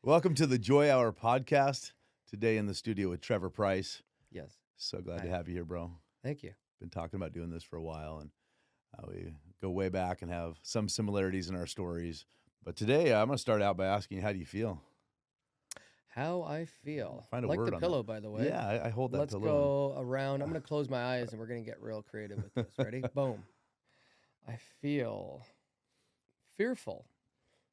Welcome to the Joy Hour podcast. Today in the studio with Trevor Price. Yes. So glad to Hi. have you here, bro. Thank you. Been talking about doing this for a while, and we go way back and have some similarities in our stories. But today, I'm going to start out by asking you, how do you feel? How I feel. Find a Like the word on that. pillow, by the way. Yeah, I hold that Let's pillow. And go around. I'm going to close my eyes and we're going to get real creative with this. Ready? Boom. I feel fearful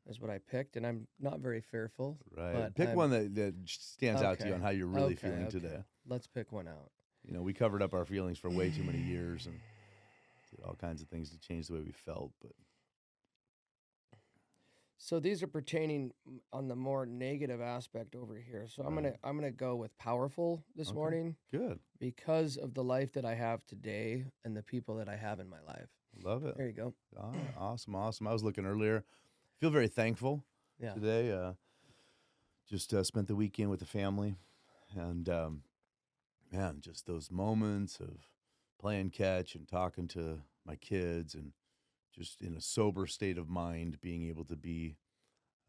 is what I picked, and I'm not very fearful. right. But Pick I'm one that stands out to you okay. on how you're really Okay. feeling Okay. today. Let's pick one out. You know, we covered up our feelings for way too many years and did all kinds of things to change the way we felt. But So these are pertaining on the more negative aspect over here. So Right. I'm gonna go with powerful this Okay. morning Good. because of the life that I have today and the people that I have in my life. Love it. There you go. Awesome. I was looking earlier. Feel very thankful Yeah. today. Just spent the weekend with the family, and man, just those moments of playing catch and talking to my kids, and just in a sober state of mind, being able to be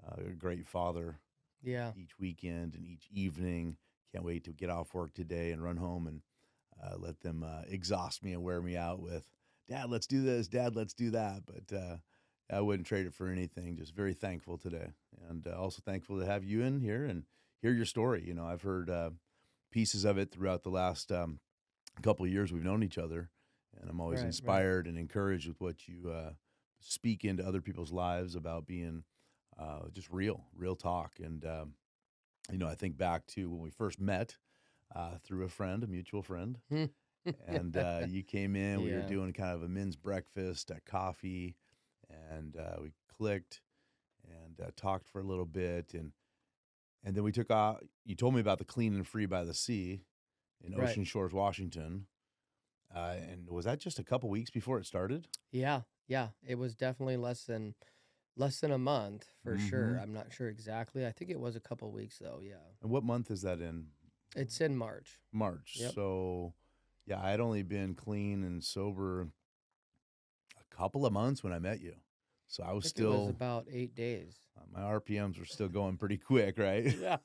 a great father Yeah. each weekend and each evening. Can't wait to get off work today and run home and let them exhaust me and wear me out with, Dad, let's do this. Dad, let's do that. But I wouldn't trade it for anything. Just very thankful today. And also thankful to have you in here and hear your story. You know, I've heard pieces of it throughout the last couple of years we've known each other. And I'm always Right. inspired and encouraged with what you speak into other people's lives about being just real talk. And, you know, I think back to when we first met through a friend, a mutual friend. Right. And you came in, we were Yeah. doing kind of a men's breakfast at coffee, and we clicked and talked for a little bit. And then we took off. You told me about the Clean and Free by the Sea in Right. Ocean Shores, Washington. And was that just a couple weeks before it started? Yeah. Yeah. It was definitely less than a month for sure. Mm-hmm. I'm not sure exactly. I think it was a couple weeks though. Yeah. And what month is that in? It's in March. March. Yep. So, yeah, I had only been clean and sober a couple of months when I met you. So I I was think it was still, about 8 days. my RPMs were still going pretty quick, right? Yeah.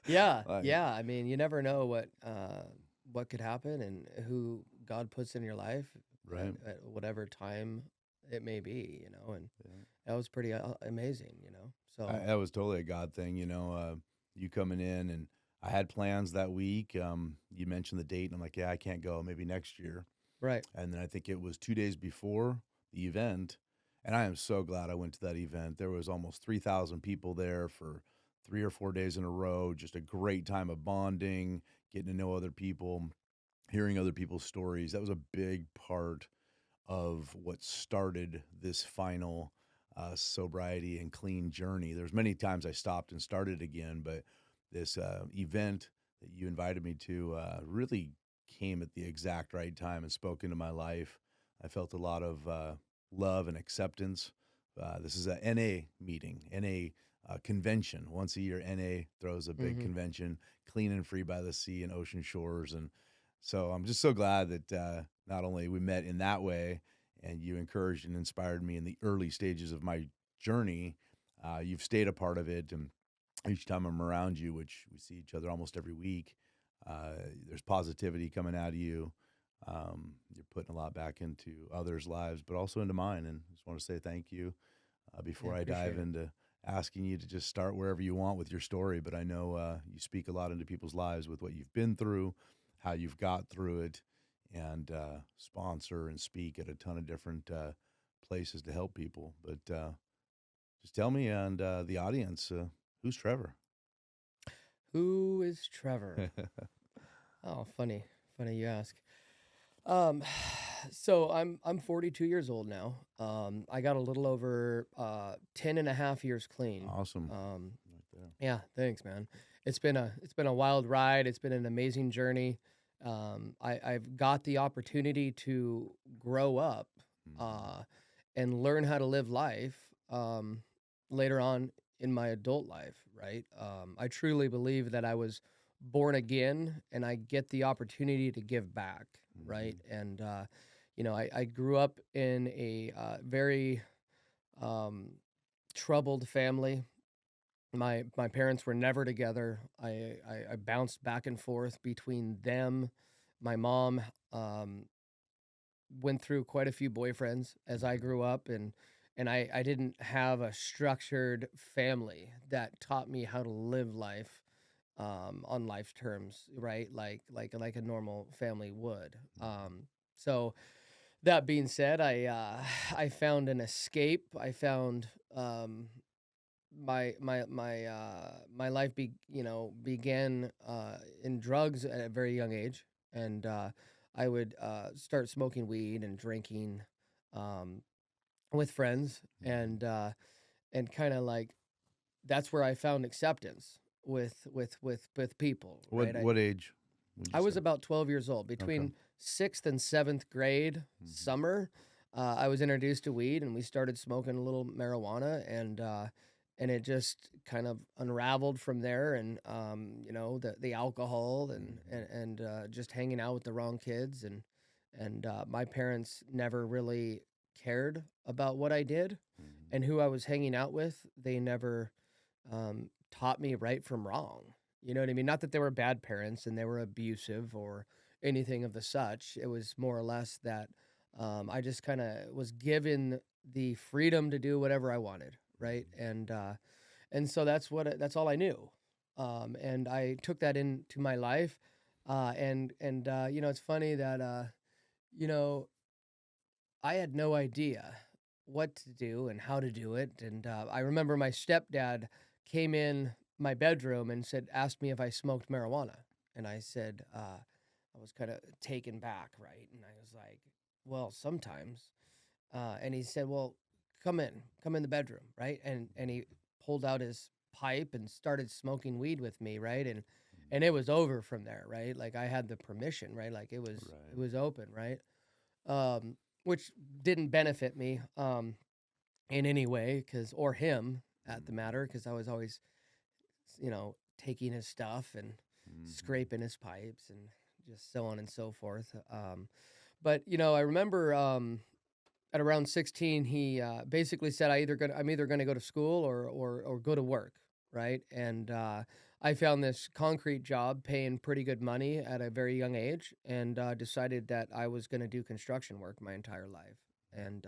Yeah. Like, Yeah. I mean, you never know what could happen and who God puts in your life right. at whatever time it may be, and Yeah. that was pretty amazing. So That was totally a God thing, you know, you coming in, and I had plans that week. You mentioned the date and I'm like, yeah, I can't go, maybe next year. right. And then I think it was 2 days before the event. And I am so glad I went to that event. There was almost 3,000 people there for 3 or 4 days in a row. Just a great time of bonding, getting to know other people, hearing other people's stories. That was a big part of what started this final sobriety and clean journey. There's many times I stopped and started again, but this event that you invited me to really came at the exact right time and spoke into my life. I felt a lot of love and acceptance. This is a NA meeting, NA convention. Once a year, NA throws a big Hmm. convention, Clean and Free by the Sea and Ocean Shores. And so I'm just so glad that not only we met in that way and you encouraged and inspired me in the early stages of my journey, you've stayed a part of it. And each time I'm around you, which we see each other almost every week, there's positivity coming out of you. You're putting a lot back into others' lives, but also into mine. And I just want to say thank you Yeah, before I dive appreciate it. into asking you to just start wherever you want with your story. But I know you speak a lot into people's lives with what you've been through, how you've got through it, and sponsor and speak at a ton of different places to help people. But just tell me and the audience, who's Trevor? Who is Trevor? Oh, funny you ask. Um, so I'm 42 years old now. I got a little over 10 and a half years clean. Awesome. Um, Right there. yeah, thanks, man. It's been a wild ride. It's been an amazing journey. I've got the opportunity to grow up Mhm. uh, and learn how to live life later on in my adult life. Right. I truly believe that I was born again, and I get the opportunity to give back. Right. Mhm. And I grew up in a very um, troubled family. My parents were never together. I bounced back and forth between them. My mom um, went through quite a few boyfriends as I Mhm. grew up, and I didn't have a structured family that taught me how to live life on life terms, right? Like a normal family would. Mhm. So that being said, I found an escape. I found my life began in drugs at a very young age, and I would start smoking weed and drinking um, with friends, Mhm. and kind of like that's where I found acceptance with people, right? I What age would you I say? was about 12 years old. Okay. Between 6th and 7th grade Mhm. summer, I was introduced to weed, and we started smoking a little marijuana, and it just kind of unraveled from there. And the alcohol Mhm. just hanging out with the wrong kids, and my parents never really cared about what I did Mhm. and who I was hanging out with. They never taught me right from wrong. You know what I mean? Not that they were bad parents and they were abusive or anything of the such. It was more or less that I just kind of was given the freedom to do whatever I wanted, right? Mhm. And so that's all I knew, and I took that into my life, and it's funny that you know I had no idea what to do and how to do it. And I remember my stepdad came in my bedroom and asked me if I smoked marijuana. And I said, I was kind of taken back, right? And I was like, well, sometimes. And he said, well, come in the bedroom, right? And he pulled out his pipe and started smoking weed with me, right? And it Mhm. was over from there, right? Like I had the permission, right? Like it Right. was open, right? um, which didn't benefit me in any way, because or him at the Mhm. matter, because I was always taking his stuff and Mhm. scraping his pipes and just so on and so forth. But I remember at around 16, he basically said, I'm either gonna go to school or go to work, right? And I found this concrete job paying pretty good money at a very young age, and decided that I was gonna do construction work my entire life. And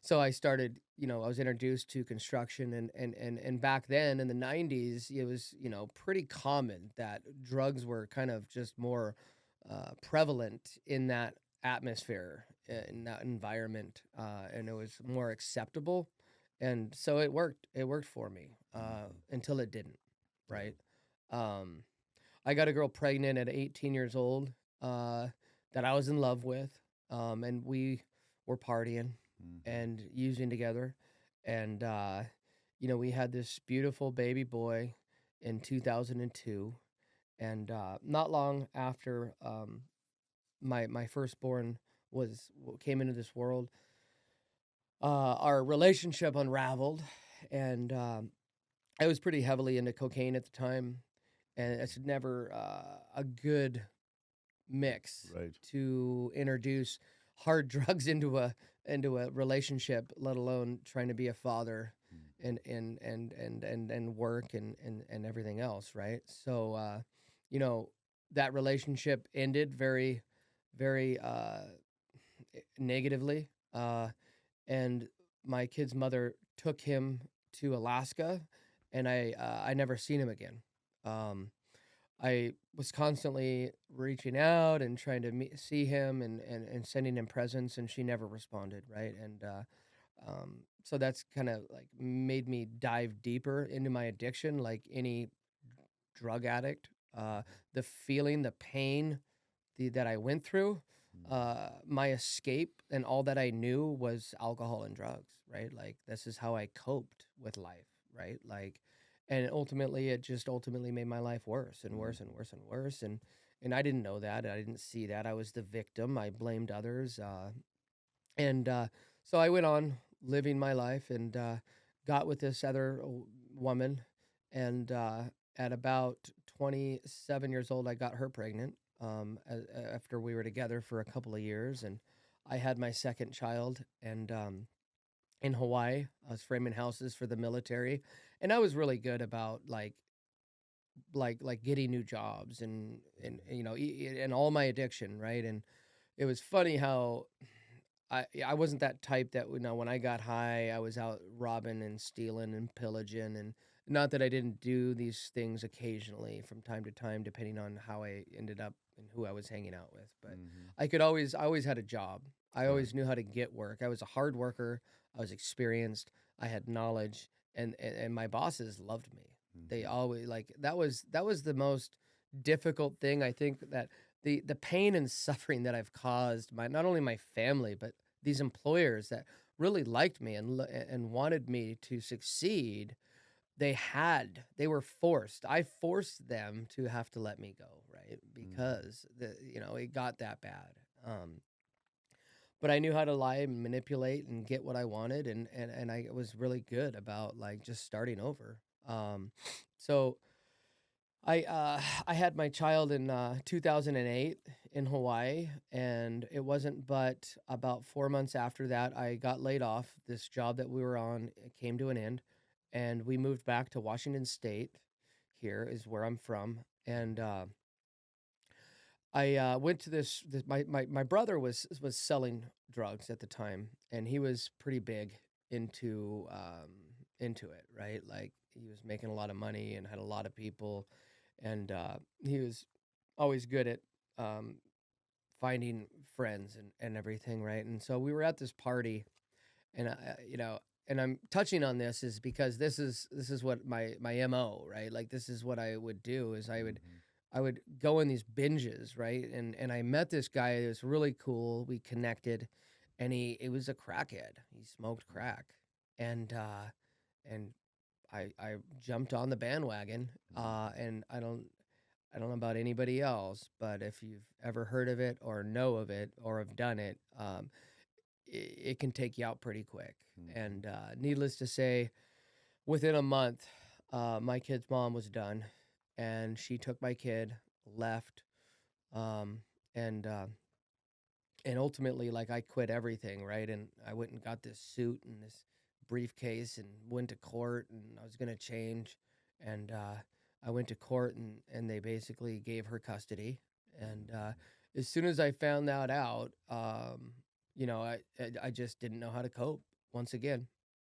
so I started, I was introduced to construction, and back then in the 90s, it was pretty common that drugs were kind of just more prevalent in that atmosphere, in that environment, and it was more acceptable, and so it worked for me Mhm. until it didn't, Yeah. right? um, I got a girl pregnant at 18 years old, uh, that I was in love with, and we were partying Mhm. and using together, and we had this beautiful baby boy in 2002. And not long after my firstborn came into this world, our relationship unraveled, and I was pretty heavily into cocaine at the time, and it's never a good mix Right. to introduce hard drugs into a relationship, let alone trying to be a father Mhm. and work and everything else, right? So you know that relationship ended very negatively, and my kid's mother took him to Alaska, and I never seen him again. Um, I was constantly reaching out and trying to see him, and sending him presents, and she never responded, right? And so that's kind of like made me dive deeper into my addiction, like any drug addict. The feeling, the pain, that I went through, Mhm. my escape and all that I knew was alcohol and drugs, right? Like this is how I coped with life, right? Like, and ultimately, it just ultimately made my life worse and worse and Mhm. worse and worse. And I didn't know that. I didn't see that. I was the victim. I blamed others. And so I went on living my life, and got with this other woman. And at about 27 years old, I got her pregnant, after we were together for a couple of years. And I had my second child. And in Hawaii, I was framing houses for the military. and I was really good about like getting new jobs and Mhm. and all my addiction, right? And it was funny how I wasn't that type that when I got high, I was out robbing and stealing and pillaging, and not that I didn't do these things occasionally from time to time, depending on how I ended up and who I was hanging out with. But Mhm. I always had a job. I Right. always knew how to get work. I was a hard worker. I was experienced. I had knowledge, and my bosses loved me. They Mhm. always that was the most difficult thing I think that the pain and suffering that I've caused my not only my family but these employers that really liked me and wanted me to succeed, they were forced. I forced them to have to let me go, right? Mhm. Because it got that bad. But I knew how to lie and manipulate and get what I wanted, and I was really good about like just starting over. So I had my child in 2008 in Hawaii, and it wasn't but about 4 months after that I got laid off. This job that we were on came to an end, and we moved back to Washington State. Here is where I'm from, and I went to this my brother was selling drugs at the time, and he was pretty big into it, right? Like he was making a lot of money and had a lot of people, and he was always good at um, finding friends and everything, right? And so we were at this party, and and I'm touching on this is because this is what my mo, right? Like this is what I would do is Mhm. I would go in these binges, right? And I met this guy that was really cool. We connected, and he was a crackhead. He smoked crack, and and I jumped on the bandwagon. Mhm. And I don't know about anybody else, but if you've ever heard of it or know of it or have done it, it can take you out pretty quick. Mhm. And needless to say, within a month, my kid's mom was done, and she took my kid, left, um, and and ultimately, like I quit everything, right? And I went and got this suit and this briefcase and went to court, and I was gonna change, and I went to court, and they basically gave her custody, and Mhm. as soon as I found that out, I just didn't know how to cope. Once again,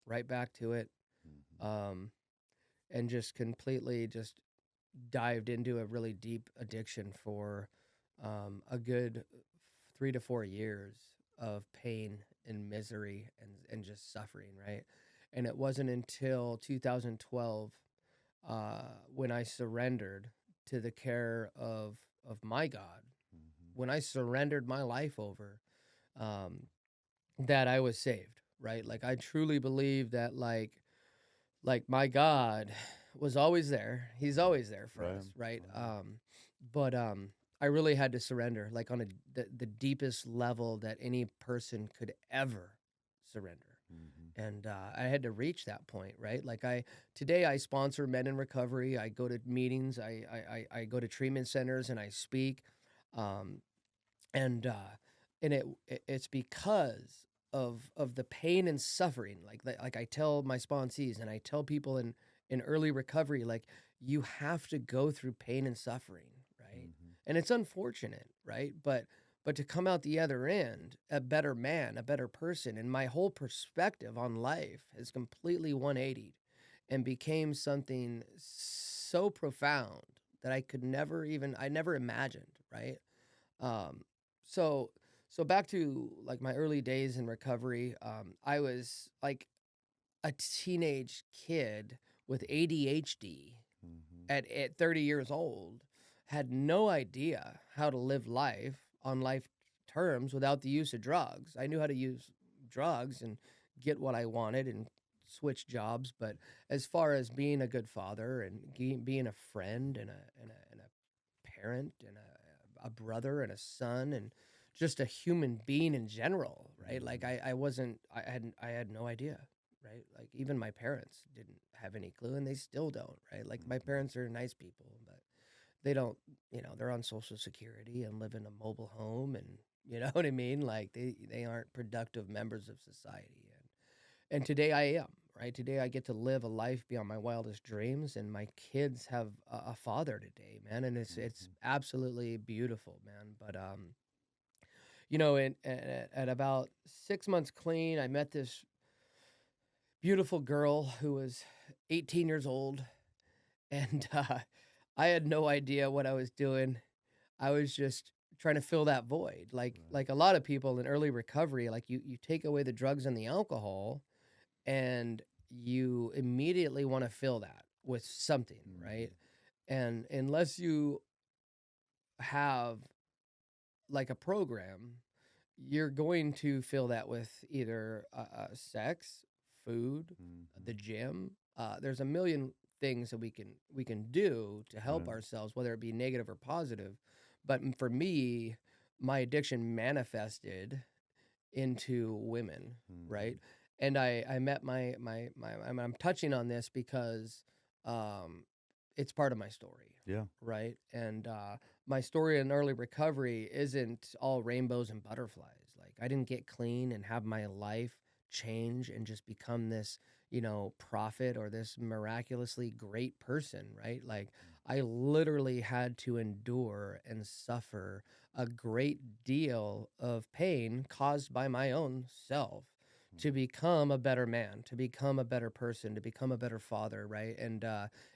right back to it, Mhm. um, and just completely just dived into a really deep addiction for a good 3 to 4 years of pain and misery and just suffering, right? And it wasn't until 2012 uh, when I surrendered to the care of my God, Mhm. when I surrendered my life over, um, that I was saved, right? Like I truly believe that like my God was always there. He's Mhm. always there for Right. us, right? Right. But I really had to surrender, like on the deepest level that any person could ever surrender. Mhm. And I had to reach that point, right? Like I today I sponsor men in recovery. I go to meetings. I go to treatment centers and I speak. Um, and it's because of the pain and suffering like I tell my sponsees and I tell people in early recovery, like you have to go through pain and suffering, right? Mhm. And it's unfortunate, right? But to come out the other end a better man, a better person, and my whole perspective on life has completely 180'd and became something so profound that I never imagined, right? Um, so so back to like my early days in recovery, I was like a teenage kid with ADHD Mhm. at 30 years old, had no idea how to live life on life terms without the use of drugs. I knew how to use drugs and get what I wanted and switch jobs, but as far as being a good father and being a friend and a parent and a brother and a son and just a human being in general, right? Like Mhm. I wasn't I had no idea, right? Like even my parents didn't have any clue and they still don't, right? Like my Mhm. parents are nice people, but they don't, they're on social security and live in a mobile home and you know what I mean? Like they aren't productive members of society. And today I am, right? Today I get to live a life beyond my wildest dreams, and my kids have a father today, man, and it's Mhm. absolutely beautiful, man. But you know, at about 6 months clean, I met this beautiful girl who was 18 years old, and I had no idea what I was doing. I was just trying to fill that void, Right. like a lot of people in early recovery. Like you take away the drugs and the alcohol, and you immediately want to fill that with something, right? Mhm. And unless you have like a program, you're going to fill that with either sex, food, Mhm. the gym. There's a million things that we can do to help Right. ourselves, whether it be negative or positive. But for me, my addiction manifested into women, right? Mhm. And I met my I'm touching on this because um it's part of my story, Yeah. right? And my story in early recovery isn't all rainbows and butterflies. Like I didn't get clean and have my life change and just become this, prophet or this miraculously great person, right? Like I literally had to endure and suffer a great deal of pain caused by my own self to become a better man, to become a better person, to become a better father, right? And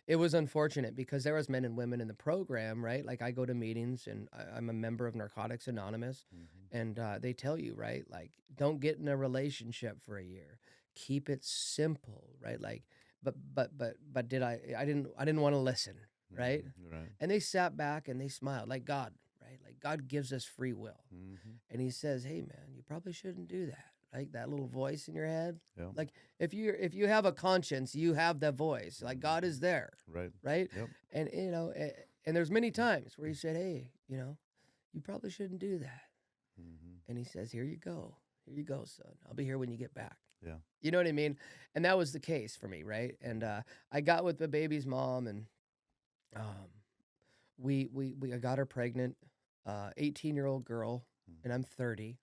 it was unfortunate because there was men and women in the program, right? Like I go to meetings and I'm a member of Narcotics Anonymous, Mhm. and they tell you, right? Like don't get in a relationship for a year, keep it simple, right? Like, but did I didn't want to listen, right? Mhm. Right. And they sat back and they smiled like God, right? Like God gives us free will. Mhm. And he says, "Hey man, you probably shouldn't do that." Like that little voice in your head. Yeah. Like if you have a conscience, you have that voice. Like God Mhm. is there, Right. right? Yep. And and there's many times where he said, "Hey, you probably shouldn't do that." Mhm. And he says, "Here you go. Here you go, son. I'll be here when you get back." Yeah. You know what I mean? And that was the case for me, right? And I got with the baby's mom, and um, we I got her pregnant, 18-year-old girl, and I'm 30.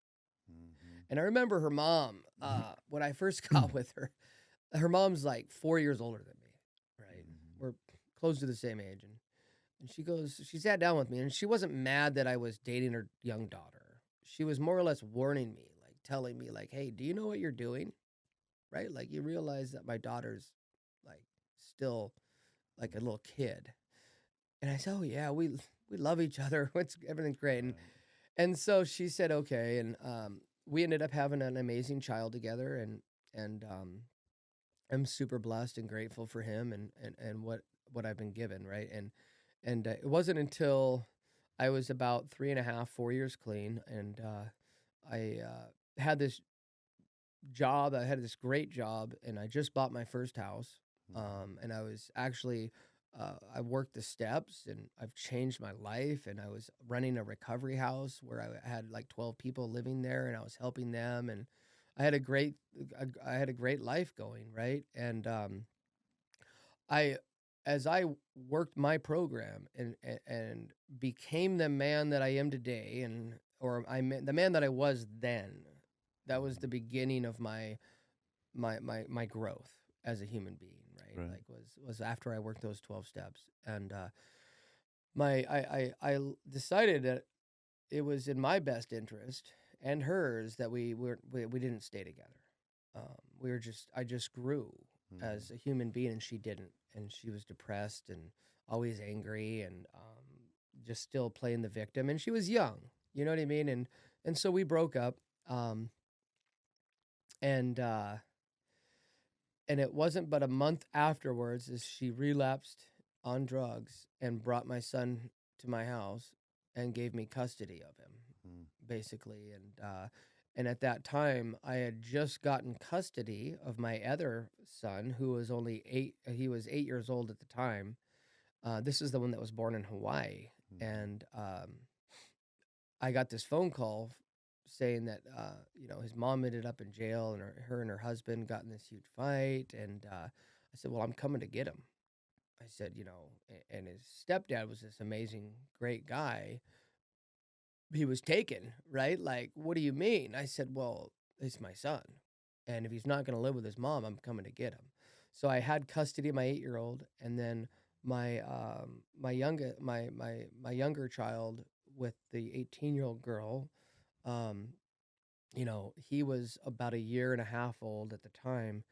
Mhm. And I remember her mom, Mhm. when I first got with her mom's like 4 years older than me, right? Mhm. We're close to the same age, and she sat down with me, and she wasn't mad that I was dating her young daughter. She was more or less warning me, like telling me like, "Hey, do you know what you're doing?" Right? Like you realize that my daughter's like still like a little kid. And I said, "Oh yeah, we love each other. It's everything's great." Right. And so she said, "Okay." And we ended up having an amazing child together, and I'm super blessed and grateful for him and what I've been given, right? And it wasn't until I was about 3.5, 4 years clean, and I had this job. I had this great job, and I just bought my first house. Mhm. And I was actually, I worked the steps, and I've changed my life. And I was running a recovery house where I had like 12 people living there, and I was helping them. And I had a great, I had a great life going, right? And I, as I worked my program and became the man that I am today, and or the man that I was then. That was the Mhm. beginning of my growth as a human being, right? Right. Like was after I worked those 12 steps. And my decided that it was in my best interest and hers that we didn't stay together. We were just I just grew Mhm. as a human being, and she didn't. And she was depressed and always angry, and just still playing the victim, and she was young, you know what I mean? And so we broke up. um and And it wasn't but a month afterwards as she relapsed on drugs and brought my son to my house and gave me custody of him, Mhm. basically. And at that time, I had just gotten custody of my other son, who was only 8. He was 8 years old at the time. This is the one that was born in Hawaii. Mhm. And I got this phone call saying that his mom ended up in jail, and her and her husband got in this huge fight. And I said, "Well, I'm coming to get him." I said, and his stepdad was this amazing, great guy. He was taken, right? Like, what do you mean? I said, "Well, it's my son, and if he's not going to live with his mom, I'm coming to get him. So I had custody of my 8-year-old, and then my younger child with the 18-year-old girl. Um, he was about a year and a half old at the time,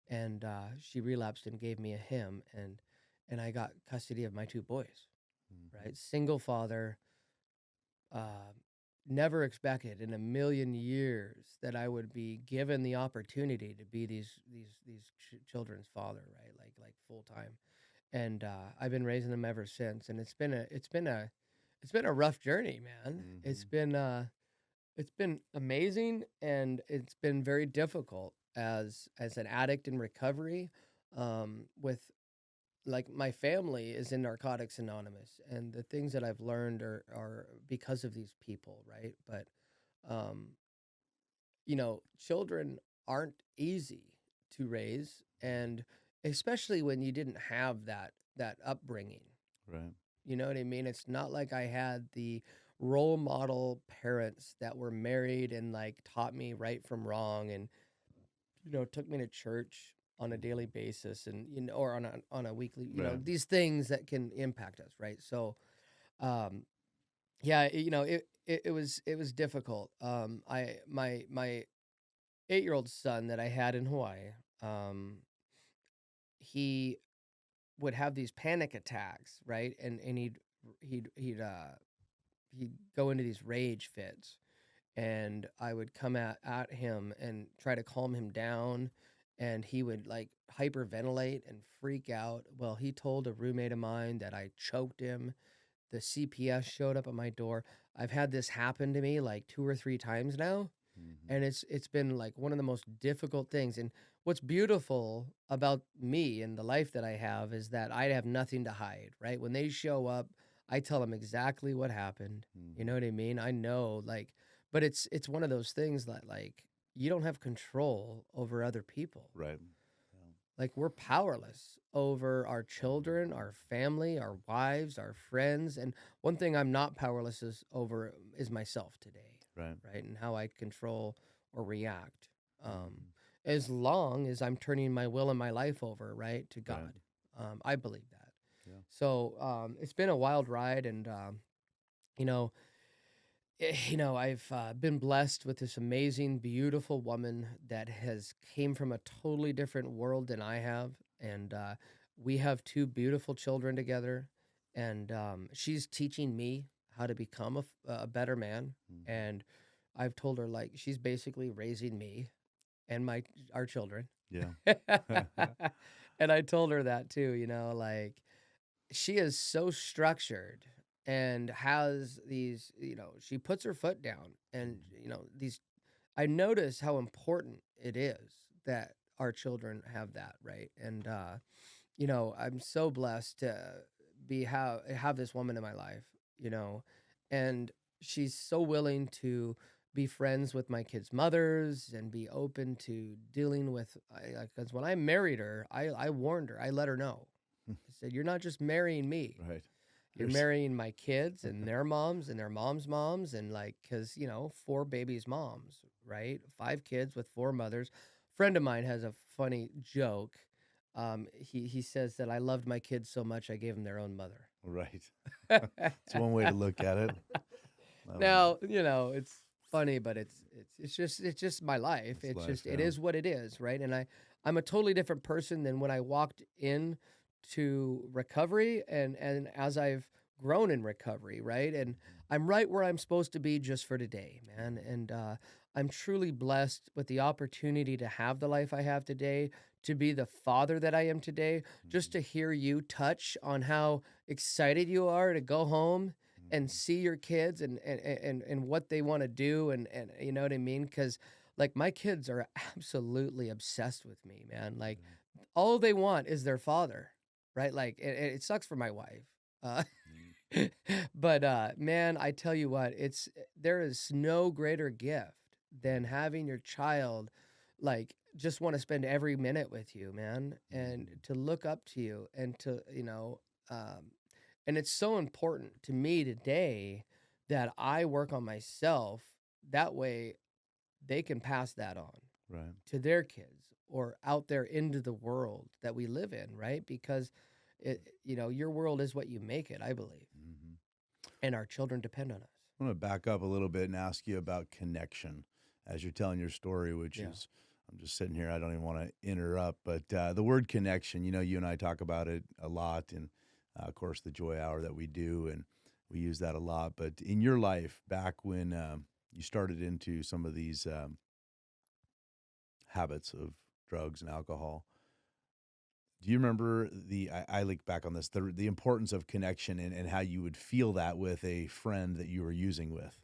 and she relapsed and gave me a him, and I got custody of my 2 boys. Mhm. Right, single father. Uh, Never expected in a million years that I would be given the opportunity to be these children's father, right? Like full time, and I've been raising them ever since, and it's been a rough journey, man. Mhm. It's been amazing, and it's been very difficult as an addict in recovery. With like my family is in Narcotics Anonymous, and the things that I've learned are because of these people, right? But um, children aren't easy to raise, and especially when you didn't have that upbringing. Right. You know what I mean? It's not like I had the role model parents that were married and like taught me right from wrong, and took me to church on a daily basis, and or on a weekly, Right. these things that can impact us, right? So um yeah, it was difficult. My 8-year-old son that I had in Hawaii, he would have these panic attacks, right? And he'd go into these rage fits, and I would come at him and try to calm him down, and he would like hyperventilate and freak out. Well, he told a roommate of mine that I choked him. The CPS showed up at my door. I've had this happen to me like 2 or 3 times now, Mhm. and it's been like one of the most difficult things. And what's beautiful about me and the life that I have is that I have nothing to hide, right? When they show up, I tell them exactly what happened. You know Mhm. what I mean? I know, like, but it's one of those things that like you don't have control over other people. Right. Yeah. Like, we're powerless over our children, our family, our wives, our friends. And one thing I'm not powerless is myself today, Right. right? And how I control or react. Um, Mhm. as long as I'm turning my will and my life over, right, to Right. God. I believe that. Yeah. So it's been a wild ride, and you know, I've been blessed with this amazing, beautiful woman that has came from a totally different world than I have, and we have 2 beautiful children together. And she's teaching me how to become a better man. Mhm. And I've told her like she's basically raising me and our children. Yeah. And I told her that too, like she is so structured and has these, she puts her foot down, and Mhm. these, I notice how important it is that our children have that, right? And I'm so blessed to have this woman in my life, you know and she's so willing to be friends with my kids' mothers and be open to dealing with, because when I married her, I warned her, I let her know. I said, "You're not just marrying me. Right. You're There's marrying my kids and their moms and their moms' moms, and like, because 4 babies' moms, right? 5 kids with 4 mothers." Friend of mine has a funny joke. He says that I loved my kids so much I gave them their own mother. right. It's one way to look at it. Um, Now, it's funny, but it's just my life. it's It's life, just, it yeah. is what it is, right? And I'm a totally different person than when I walked in to recovery, and as I've grown in recovery, right? And Mhm. I'm right where I'm supposed to be just for today, man. Mhm. And I'm truly blessed with the opportunity to have the life I have today, to be the father that I am today, just Mhm. to hear you touch on how excited you are to go home and Mhm. see your kids, and what they want to do, and you know what I mean? Because like my kids are absolutely obsessed with me, man. Like Yeah. all they want is their father, right? Like it sucks for my wife. Uh, Mhm. but man, I tell you what, there is no greater gift than Mhm. having your child like just want to spend every minute with you, man, and Mhm. to look up to you, and to, um and it's so important to me today that I work on myself. That way they can pass that on. Right. to their kids or out there into the world that we live in, right? Because your world is what you make it, I believe, Hmm. and our children depend on us. I'm going to back up a little bit and ask you about connection as you're telling your story, which Yeah. is, I'm just sitting here. I don't even want to interrupt, but the word connection, you and I talk about it a lot. And of course, the joy hour that we do, and we use that a lot. But in your life, back when you started into some of these habits of drugs and alcohol, do you remember I look back on this, the importance of connection and how you would feel that with a friend that you were using with?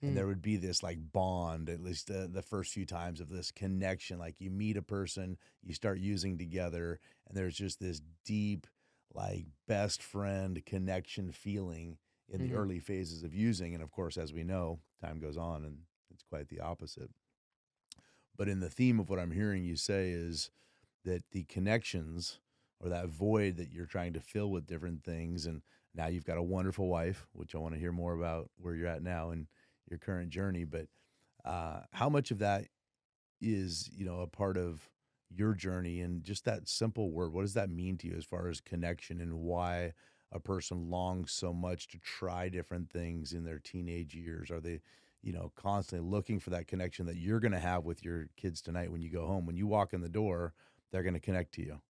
And Mm, there would be this like bond, at least the first few times of this connection. Like you meet a person, you start using together, and there's just this deep, like best friend connection feeling in the mhm, early phases of using. And of course, as we know, time goes on and it's quite the opposite. But in the theme of what I'm hearing you say is that the connections or that void that you're trying to fill with different things, and now you've got a wonderful wife, which I want to hear more about where you're at now and your current journey. But how much of that is a part of your journey, and just that simple word, what does that mean to you as far as connection, and why a person longs so much to try different things in their teenage years? Are they constantly looking for that connection that you're going to have with your kids tonight when you go home? When you walk in the door, they're going to connect to you,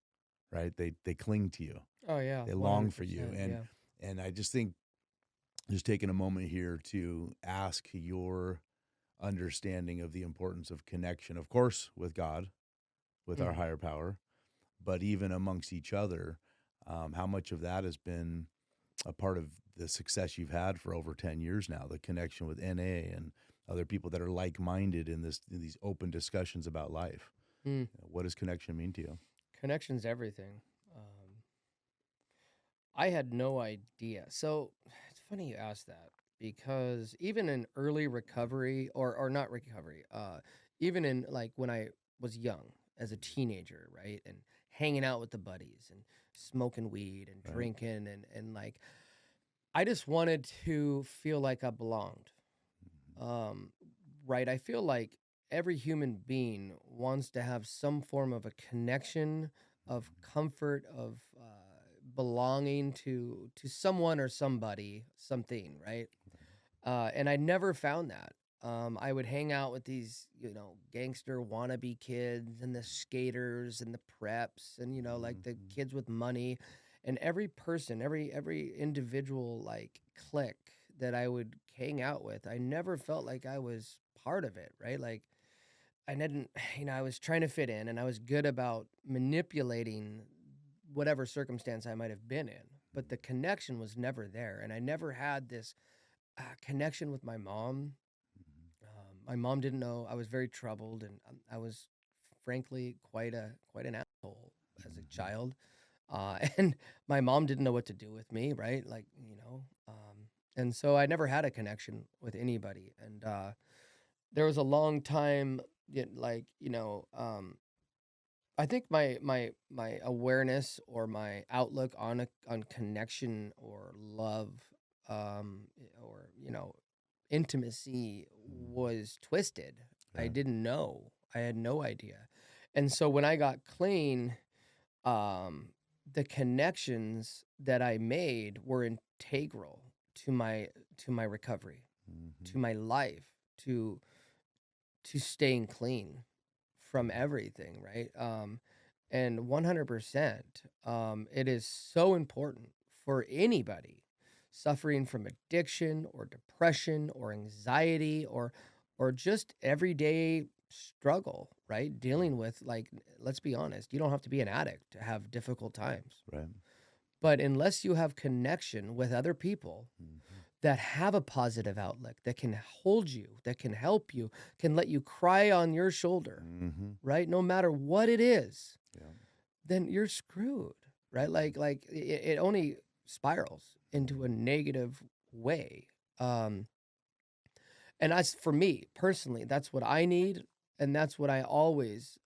right? They cling to you, oh yeah, they long for you. 100%, and yeah. and I just think, just taking a moment here to ask your understanding of the importance of connection, of course, with God, with our Mhm. higher power, but even amongst each other, how much of that has been a part of the success you've had for over 10 years now, the connection with NA and other people that are like-minded in these open discussions about life. Mm. What does connection mean to you? Connection's everything. I had no idea. So it's funny you asked that because even in early recovery or not recovery, even in like when I was young as a teenager, right? And hanging out with the buddies and smoking weed and Right. drinking and like I just wanted to feel like I belonged. Um, right. I feel like every human being wants to have some form of a connection, of comfort, of belonging to someone or somebody, something, right? And I never found that. I would hang out with these, gangster wannabe kids and the skaters and the preps and like the Mhm. kids with money, and every person, every individual like clique that I would hang out with, I never felt like I was part of it, right? Like I didn't, I was trying to fit in and I was good about manipulating whatever circumstance I might have been in, but the connection was never there, and I never had this connection with my mom. My mom didn't know I was very troubled, and I was frankly quite an asshole as a Mhm. child. And my mom didn't know what to do with me, right? Like and so I never had a connection with anybody. And there was a long time, I think my awareness or my outlook on connection or love, or intimacy Mhm. was twisted. I Right. didn't know. I had no idea. And so when I got clean, um, the connections that I made were integral to my recovery, Mhm. to my life, to staying clean from Mhm. everything, right? And 100%, it is so important for anybody suffering from addiction or depression or anxiety or just everyday struggle, right? Dealing with like, let's be honest, you don't have to be an addict to have difficult times. Right. But unless you have connection with other people Mhm. that have a positive outlook, that can hold you, that can help you, can let you cry on your shoulder, Mhm. right? No matter what it is, Yeah. then you're screwed, right? Mhm. It only spirals into a Mhm. negative way. Um, and as for me personally, that's what I need. And that's what I always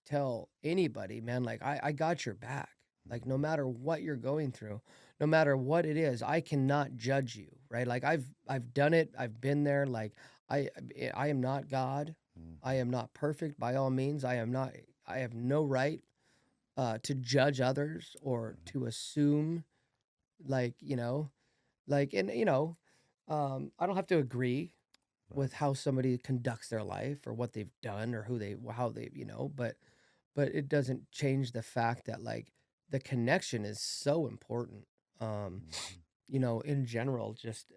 tell anybody, man. Like, I got your back. Like, no Mhm. matter what you're going through, no matter what it is, I cannot judge you, right? Like, I've done it. I've been there. Like, I am not God. I am not perfect by all means. I have no right to judge others or to assume, like, and, I don't have to agree Right. with how somebody conducts their life or what they've done or how they, but it doesn't change the fact that, like, the connection is so important. Um, Mhm. in general, just,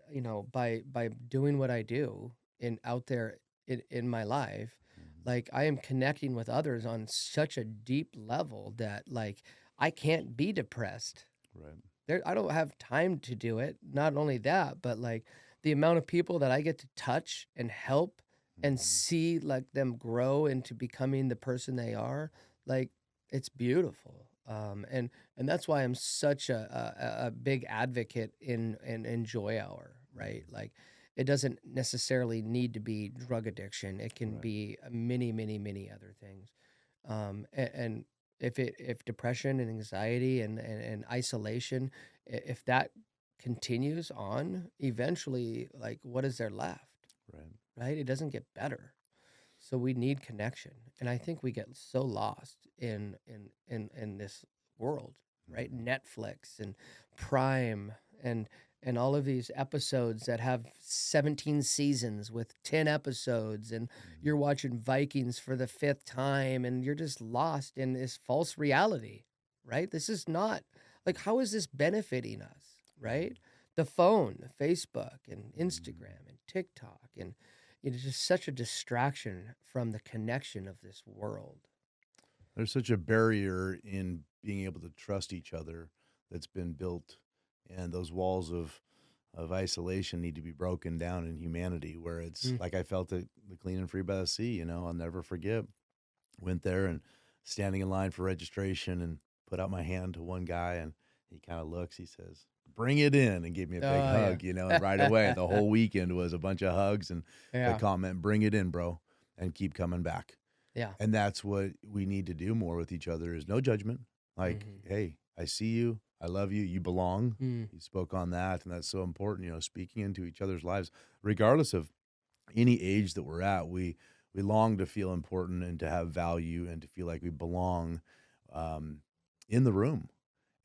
by doing what I do out there in my life, Mhm. like, I am connecting with others on such a deep level that, like, I can't be depressed. Right. I don't have time to do it. Not only that, but, like, the amount of people that I get to touch and help and Mhm. see, like, them grow into becoming the person they are, like, it's beautiful. And that's why I'm such a big advocate in Joy Hour, right? Mhm. Like, it doesn't necessarily need to be drug addiction. It can Right. be many, many, many other things. And if depression and anxiety and isolation, if that continues on, eventually, like, what is there left, Right. right? It doesn't get better. So we need connection, and I think we get so lost in this world, right? Mhm. Netflix and Prime and and all of these episodes that have 17 seasons with 10 episodes, and you're Mhm. watching Vikings for the fifth time, and you're just lost in this false reality, right? This is not, like, how is this benefiting us, Mhm. right? The phone, Facebook and Mhm. Instagram and TikTok, and it is just such a distraction from the connection of this world. There's such a barrier in being able to trust each other that's been built, and those walls of isolation need to be broken down in humanity. Where it's Mm. like I felt at the Clean and Free by the Sea. I'll never forget. Went there and standing in line for registration and put out my hand to one guy, and he kind of looks. He says, "Bring it in," and gave me a big Oh, yeah. hug. And right away the whole weekend was a bunch of hugs and the Yeah, comment, "Bring it in, bro," and keep coming back. yeah. And that's what we need to do more with each other is no judgment. Like, Mhm. hey, I see you. I love you. You belong. Mm. You spoke on that. And that's so important, speaking into each other's lives, regardless of any age that we're at. We long to feel important and to have value and to feel like we belong um, in the room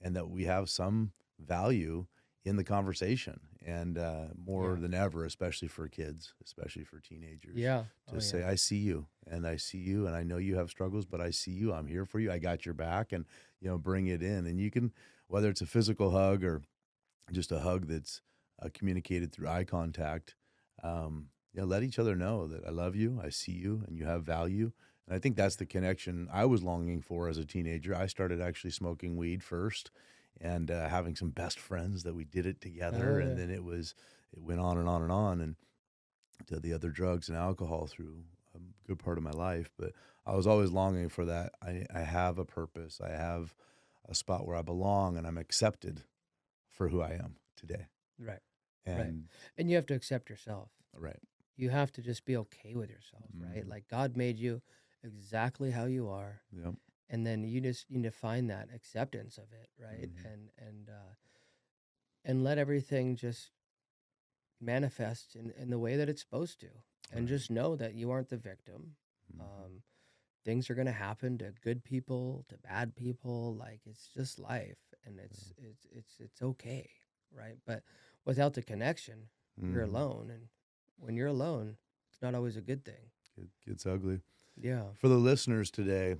and that we have some value in the conversation and more Yeah. than ever, especially for kids, especially for teenagers, Yeah. Oh, to say, yeah. I see you and I see you and I know you have struggles, but I see you. I'm here for you. I got your back and, bring it in. And you can, whether it's a physical hug or just a hug that's communicated through eye contact, let each other know that I love you, I see you, and you have value. And I think that's the connection I was longing for as a teenager. I started actually smoking weed first and having some best friends that we did it together. Oh, And yeah. then it went on and on and on and to the other drugs and alcohol through a good part of my life. But I was always longing for that. I have a purpose, I have a spot where I belong, and I'm accepted for who I am today. Right. Right. And And you have to accept yourself. right. You have to just be okay with yourself, right? Mhm. Like, God made you exactly how you are, Yep. and then you just need to find that acceptance of it, right? Mhm. And let everything just manifest in the way that it's supposed to, and Right. just know that you aren't the victim. Mhm. Um, Things are gonna happen to good people, to bad people. Like, it's just life, and Yeah. it's okay, right? But without the connection, you're Mhm. alone, and when you're alone, it's not always a good thing. It gets ugly. Yeah. For the listeners today,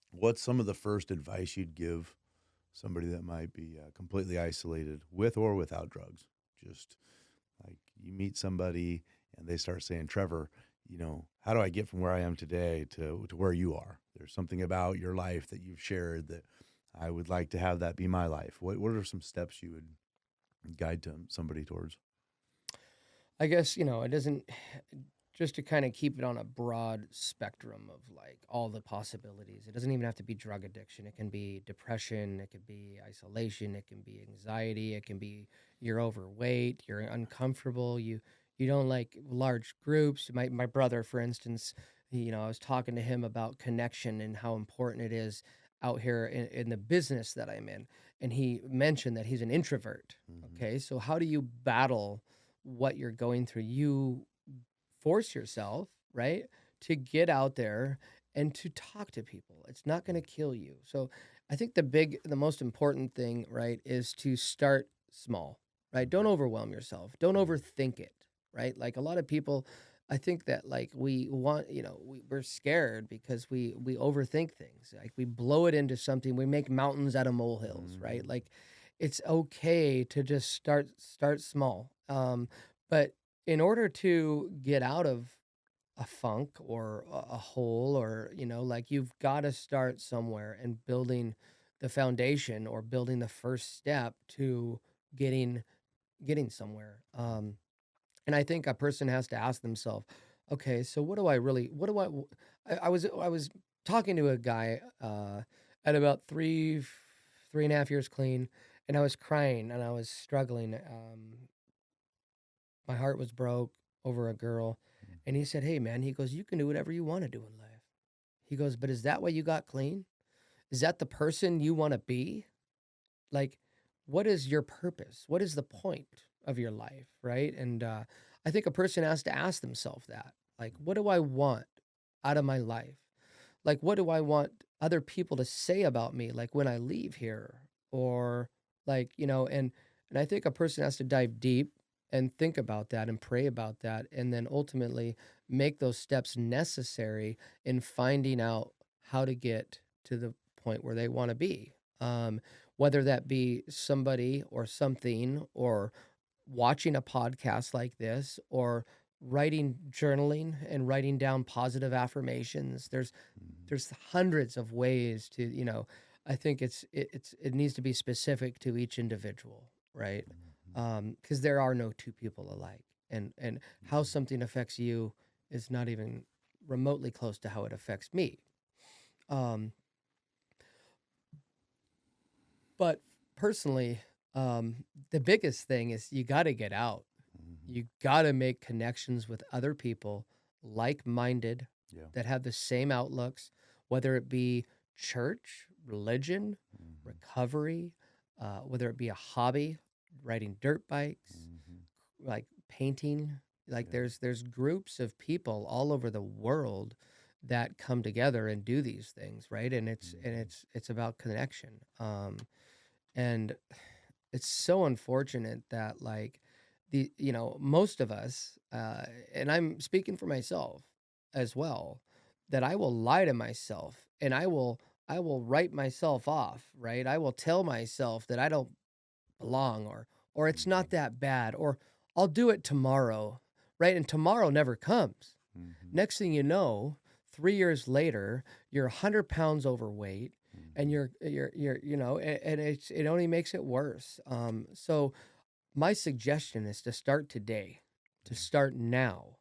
what's some of the first advice you'd give somebody that might be completely isolated with or without drugs? Just like you meet somebody and they start saying, Trevor, how do I get from where I am today to where you are? There's something about your life that you've shared that I would like to have that be my life. What are some steps you would guide to somebody towards? I guess, it doesn't, just to kind of keep it on a broad spectrum of, like, all the possibilities. It doesn't even have to be drug addiction. It can be depression, it could be isolation, it can be anxiety, it can be you're overweight, you're uncomfortable, you don't like large groups. My brother, for instance, I was talking to him about connection and how important it is out here in the business that I'm in. And he mentioned that he's an introvert. Hmm. Okay. So how do you battle what you're going through? You force yourself, right, to get out there and to talk to people. It's not going to kill you. So I think the most important thing, right, is to start small, right? Don't overwhelm yourself. Don't overthink it, right? Like a lot of people, I think that like we want, we're scared because we overthink things. Like we blow it into something. We make mountains out of molehills, right? Like it's okay to just start small. But in order to get out of a funk or a hole, or like you've got to start somewhere and building the foundation or building the first step to getting somewhere. And I think a person has to ask themselves, okay, so what do I really, what do I was talking to a guy at about 3.5 years clean, and I was crying and I was struggling. My heart was broke over a girl. And he said, hey, man, he goes, you can do whatever you want to do in life. He goes, but is that why you got clean? Is that the person you want to be? Like, what is your purpose? What is the point of your life? Right. And I think a person has to ask themselves that. Like, what do I want out of my life? Like, what do I want other people to say about me? Like when I leave here, or like, and I think a person has to dive deep and think about that and pray about that. And then ultimately make those steps necessary in finding out how to get to the point where they want to be. Whether that be somebody or something, or watching a podcast like this, or writing, journaling and writing down positive affirmations. There's hundreds of ways to, I think it needs to be specific to each individual, right? Because there are no two people alike, and how something affects you is not even remotely close to how it affects me. Um, but personally, the biggest thing is you got to get out. You got to make connections with other people like-minded, Yeah. that have the same outlooks, whether it be church, religion, recovery, whether it be a hobby, riding dirt bikes, like painting. Like Yeah. there's groups of people all over the world that come together and do these things, right? And it's about connection. And it's so unfortunate that like most of us, and I'm speaking for myself as well, that I will lie to myself, and I will write myself off, right? I will tell myself that I don't belong, or it's not that bad, or I'll do it tomorrow, right? And tomorrow never comes. Next thing you know, 3 years later, you're 100 pounds overweight, and and it only makes it worse. So my suggestion is to start today, to start now,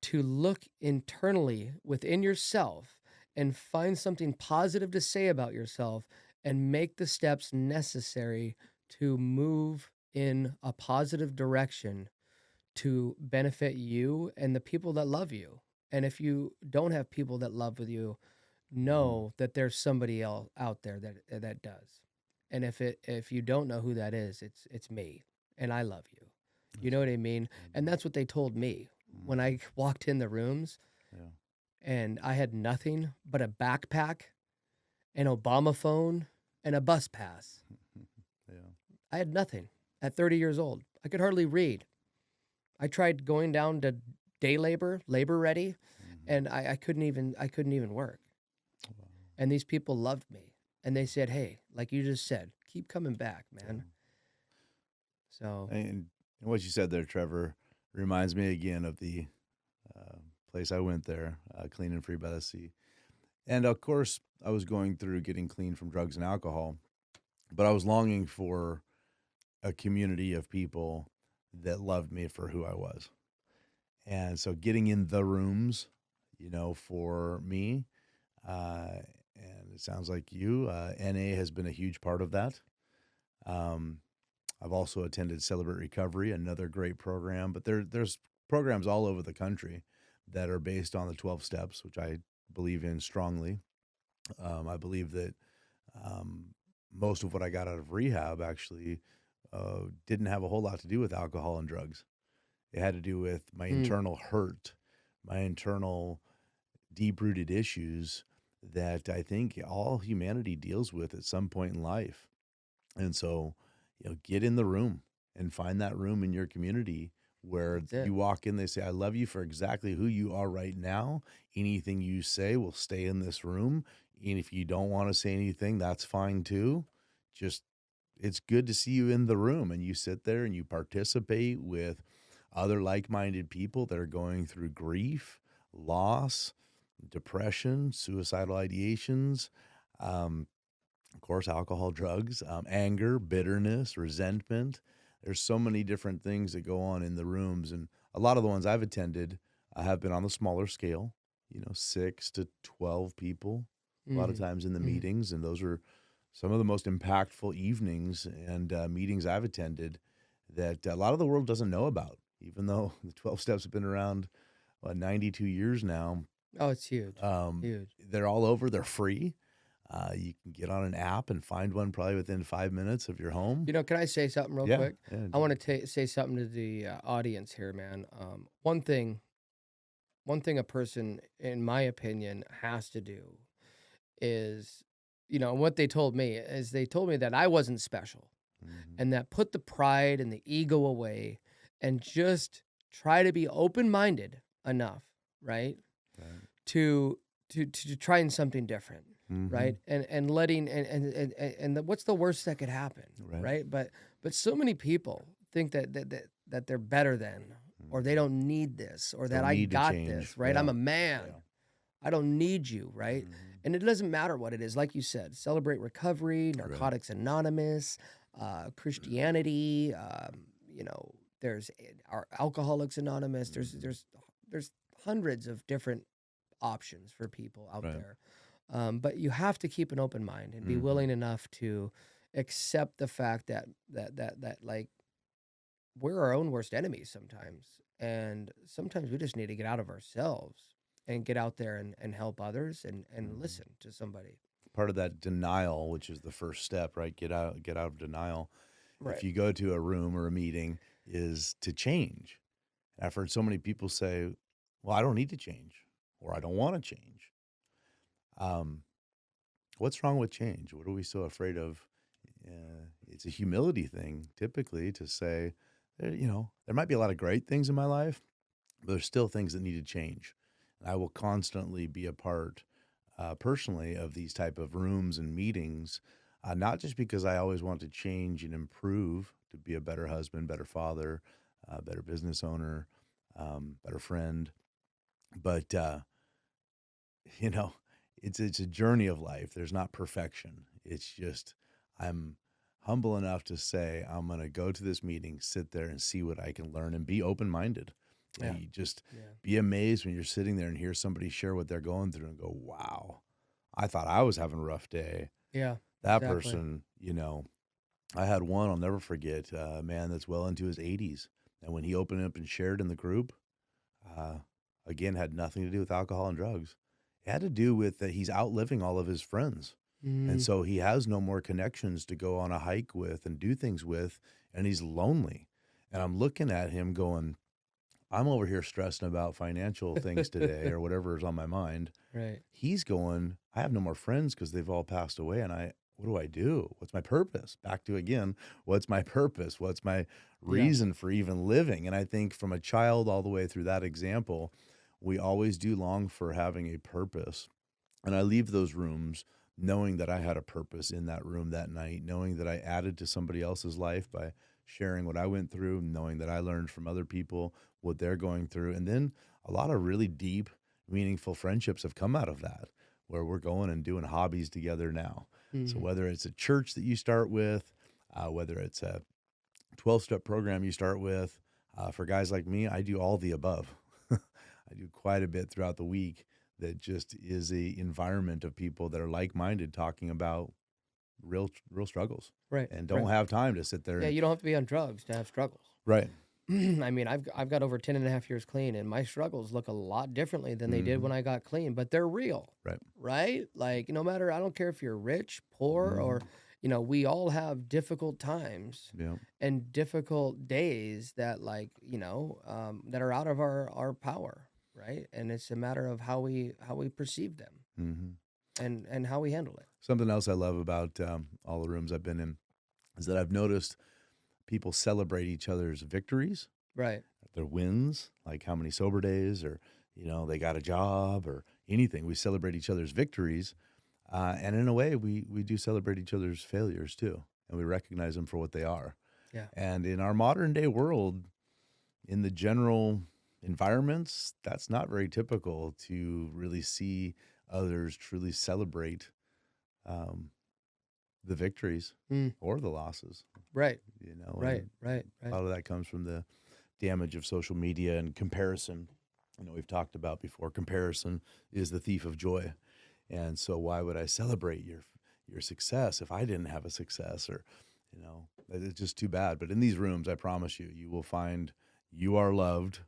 to look internally within yourself and find something positive to say about yourself, and make the steps necessary to move in a positive direction to benefit you and the people that love you. And if you don't have people that love with you, know that there's somebody else out there that does. And if you don't know who that is, it's me, and I love you. You know what I mean? And that's what they told me when I walked in the rooms, Yeah. and I had nothing but a backpack, an Obama phone, and a bus pass. Yeah. I had nothing at 30 years old. I could hardly read. I tried going down to day labor ready, and I couldn't even work. And these people loved me, and they said, "Hey, like you just said, keep coming back, man." So, And what you said there, Trevor, reminds me again of the uh, place I went there, Clean and Free by the Sea. And of course, I was going through getting clean from drugs and alcohol, but I was longing for a community of people that loved me for who I was. And so getting in the rooms, for me, and it sounds like you, NA has been a huge part of that. Um, I've also attended Celebrate Recovery, another great program, but there's programs all over the country that are based on the 12 steps, which I believe in strongly. I believe that um, most of what I got out of rehab actually didn't have a whole lot to do with alcohol and drugs. It had to do with my internal hurt, my internal deep-rooted issues that I think all humanity deals with at some point in life. And so, get in the room and find that room in your community where That's it. you walk in, they say, I love you for exactly who you are right now. Anything you say will stay in this room. And if you don't want to say anything, that's fine too. Just, it's good to see you in the room, and you sit there and you participate with other like minded people that are going through grief, loss, depression, suicidal ideations. Um, of course, alcohol, drugs, anger, bitterness, resentment. There's so many different things that go on in the rooms. And a lot of the ones I've attended have been on the smaller scale, 6 to 12 people, a lot of Hmm. times in the Hmm. meetings. And those are some of the most impactful evenings and meetings I've attended that a lot of the world doesn't know about, even though the 12 steps have been around 92 years now. Oh, it's huge. Um, Huge. they're all over, they're free. You can get on an app and find one probably within 5 minutes of your home. Can I say something real Yeah, quick? yeah, I want to say something to the audience here, man. One thing a person, in my opinion, has to do is, what they told me is they told me that I wasn't special, mhm, and that put the pride and the ego away and just try to be open-minded enough, right? right, To trying something different, right? mhm, And letting what's the worst that could happen, right, right? But so many people think that they're better than, or they mhm. don't need this, or that Don't I need to got change. this, right? I'm Yeah, a man. yeah, I don't need you, right? mhm, And it doesn't matter what it is. Like you said, celebrate recovery, right, Narcotics Anonymous, Christianity. You know, there's our Alcoholics Anonymous. mhm, There's hundreds of different options for people out right, there. But you have to keep an open mind and be mhm, willing enough to accept the fact that like we're our own worst enemies sometimes. And sometimes we just need to get out of ourselves and get out there and help others and mhm. listen to somebody. Part of that denial, which is the first step, right? Get out of denial. If Right. you go to a room or a meeting, is to change. I've heard so many people say, "Well, I don't need to change," or "I don't want to change." Um, what's wrong with change? What are we so afraid of? It's a humility thing, typically, to say, there might be a lot of great things in my life, but there's still things that need to change. And I will constantly be a part, personally, of these type of rooms and meetings, not just because I always want to change and improve to be a better husband, better father, better business owner, better friend, but you know, it's a journey of life. There's not perfection. It's just I'm humble enough to say I'm going to go to this meeting, sit there and see what I can learn and be open-minded. Yeah. You just Yeah. be amazed when you're sitting there and hear somebody share what they're going through and go, "Wow, I thought I was having a rough day." Yeah. That Exactly. person, I had one I'll never forget, a man that's well into his 80s. And when he opened up and shared in the group, uh, again, had nothing to do with alcohol and drugs. It had to do with that he's outliving all of his friends. And Mm, so he has no more connections to go on a hike with and do things with, and he's lonely. And I'm looking at him going, I'm over here stressing about financial things today or whatever is on my mind. right. He's going, I have no more friends because they've all passed away. And what do I do? What's my purpose? Back to again, what's my purpose? What's my Yeah. reason for even living? And I think from a child all the way through that example, we always do long for having a purpose. And I leave those rooms knowing that I had a purpose in that room that night, knowing that I added to somebody else's life by sharing what I went through, knowing that I learned from other people what they're going through. And then a lot of really deep, meaningful friendships have come out of that, where we're going and doing hobbies together now. So Hmm. whether it's a church that you start with, whether it's a 12-step program you start with, for guys like me, I do all the above. I do quite a bit throughout the week that just is a environment of people that are like-minded talking about real struggles Right. and don't Right. have time to sit there Yeah. and You don't have to be on drugs to have struggles. right. I mean, I've got over 10 and a half years clean, and my struggles look a lot differently than they did when Mhm. I got clean, but they're real, Right. right? Like, no matter, I don't care if you're rich, poor, or, Mhm. we all have difficult times Yeah. and difficult days that, that are out of our power. right? And it's a matter of how we perceive them Mhm. and how we handle it. Something else I love about all the rooms I've been in is that I've noticed people celebrate each other's victories, Right. their wins, like how many sober days, or they got a job, or anything. We celebrate each other's victories, and in a way, we do celebrate each other's failures too, and we recognize them for what they are. Yeah. And in our modern day world, in the general environments, that's not very typical to really see others truly celebrate um, the victories Mm, or the losses, right. Right. and Right. a Right. lot of that comes from the damage of social media and comparison. We've talked about before, comparison is the thief of joy. And so why would I celebrate your success if I didn't have a success? Or, it's just too bad. But in these rooms, I promise you, you will find you are loved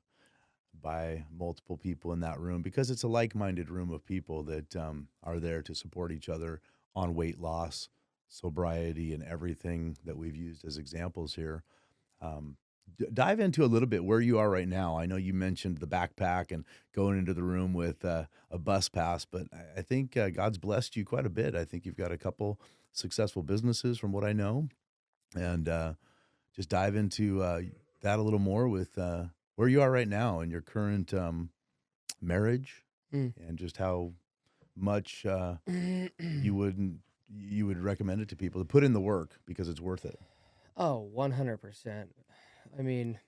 by multiple people in that room, because it's a like-minded room of people that are there to support each other on weight loss, sobriety, and everything that we've used as examples here. Um, Dive into a little bit where you are right now. I know you mentioned the backpack and going into the room with a bus pass, but I think God's blessed you quite a bit. I think you've got a couple successful businesses from what I know. And just dive into that a little more with where you are right now in your current marriage, and just how much Mm. you would recommend it to people to put in the work, because it's worth it. Oh, 100%. I mean,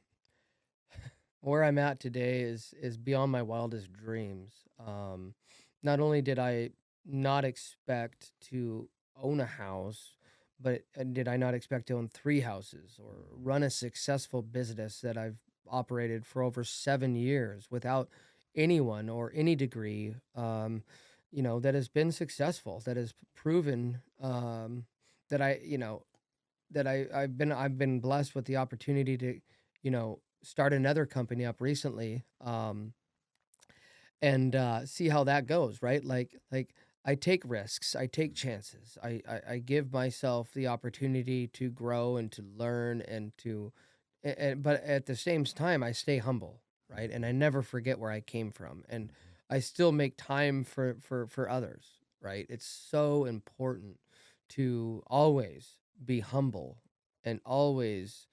where I'm at today is beyond my wildest dreams. Not only did I not expect to own a house, but did I not expect to own three houses or run a successful business that I've operated for over 7 years without anyone or any degree, that has been successful, that has proven that I've been blessed with the opportunity to, start another company up recently, and see how that goes, right? Like I take risks, I take chances, I give myself the opportunity to grow and to learn and but at the same time I stay humble, right? And I never forget where I came from, and I still make time for others, right? It's so important to always be humble and always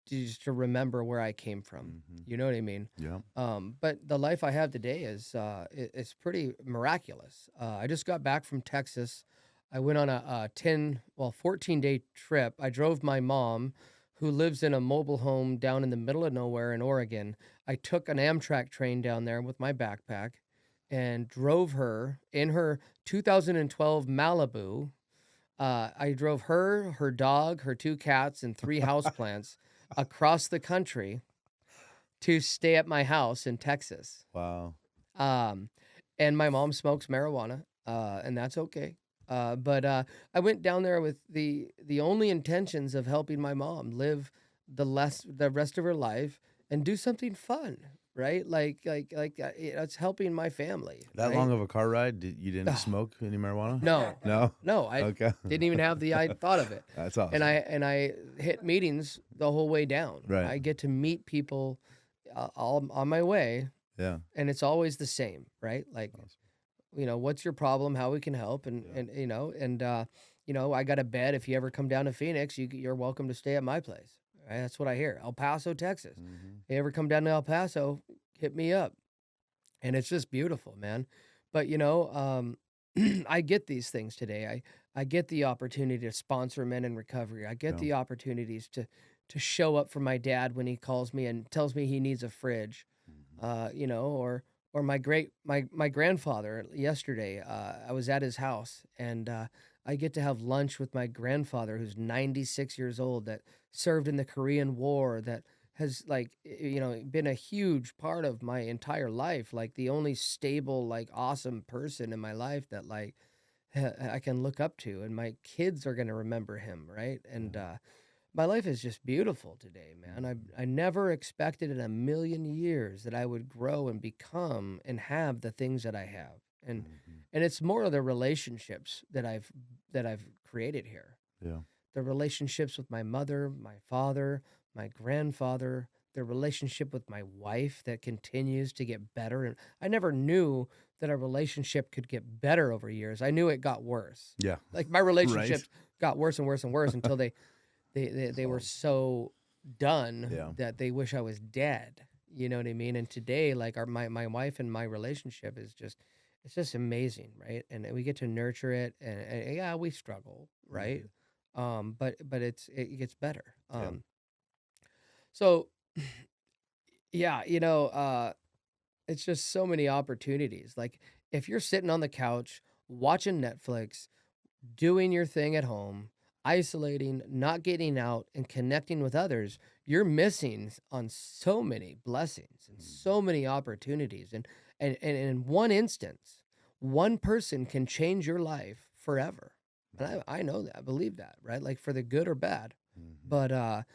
just to remember where I came from. Hmm. You know what I mean? Yeah. But the life I have today it's pretty miraculous. I just got back from Texas. I went on a 14-day trip. I drove my mom, who lives in a mobile home down in the middle of nowhere in Oregon. I took an Amtrak train down there with my backpack and drove her in her 2012 Malibu. I drove her, her dog, her two cats, and three houseplants across the country to stay at my house in Texas. Wow. Um, and my mom smokes marijuana, and that's okay. But I went down there with the only intentions of helping my mom live the rest of her life and do something fun, right? It's helping my family, That right? long of a car ride? You didn't Ah, smoke any marijuana? no, No? no, I Okay. didn't even have the I thought of it. That's And I awesome. and I hit meetings the whole way down. Right. I get to meet people all on my way, Yeah. and it's always the same, right? Like, Awesome. what's your problem? How we can help? And Yeah. and I got a bed. If you ever come down to Phoenix, you're welcome to stay at my place. Right? That's what I hear. El Paso, Texas. Hmm. You ever come down to El Paso? Hit me up. And it's just beautiful, man. But I get these things today. I get the opportunity to sponsor men in recovery. I get Yeah. the opportunities to show up for my dad when he calls me and tells me he needs a fridge. Hmm. Or my grandfather yesterday. I was at his house, and I get to have lunch with my grandfather, who's 96 years old, that served in the Korean War, that has been a huge part of my entire life, like the only stable, like awesome person in my life that I can look up to, and my kids are going to remember him, right? Yeah. And my life is just beautiful today, man. Hmm. I never expected in a million years that I would grow and become and have the things that I have. And Hmm. and it's more of the relationships that I've created here. Yeah. The relationships with my mother, my father, my grandfather, the relationship with my wife that continues to get better. And I never knew that a relationship could get better over years. I knew it got worse. Yeah. Like my Right. relationships got worse and worse and worse until they were So, so done yeah. that they wish I was dead. You know what I mean? And today, like my wife and my relationship is just it's just amazing, right? And we get to nurture it, and yeah, we struggle, right? Mhm. But it gets better. Yeah. So yeah, it's just so many opportunities. Like if you're sitting on the couch watching Netflix, doing your thing at home, isolating, not getting out and connecting with others, you're missing on so many blessings and Mhm. so many opportunities. And in one instance, one person can change your life forever. And I know that, I believe that, right? Like for the good or bad. Mhm. But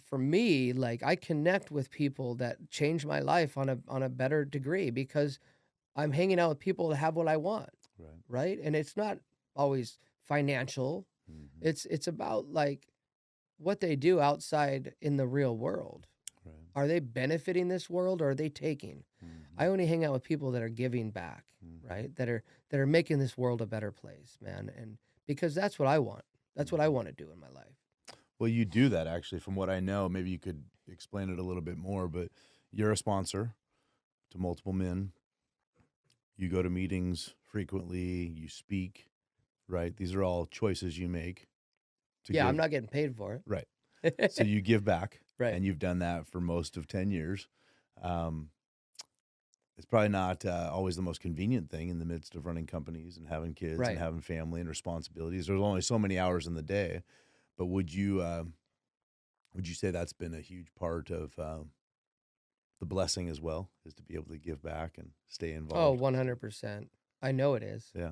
for me, like I connect with people that change my life on a better degree because I'm hanging out with people that have what I want, Right. right? And it's not always financial. Mhm. It's about like what they do outside in the real world. Right. Are they benefiting this world or are they taking? I Mhm. only hang out with people that are giving back, Mhm. right? That are making this world a better place, man. And because that's what I want. That's what I Mhm. want to do in my life. Well, you do that actually, from what I know. Maybe you could explain it a little bit more, but you're a sponsor to multiple men. You go to meetings frequently, you speak, right? These are all choices you make to Yeah, I'm give, not getting paid for right. So it. you give back, Right. and you've done that for most of 10 years. Um, it's probably not always the most convenient thing in the midst of running companies and having kids and Right. having family and responsibilities. There's only so many hours in the day, but would you say that's been a huge part of the blessing as well, is to be able to give back and stay Oh, involved? Stay, 100%. I know it is. yeah.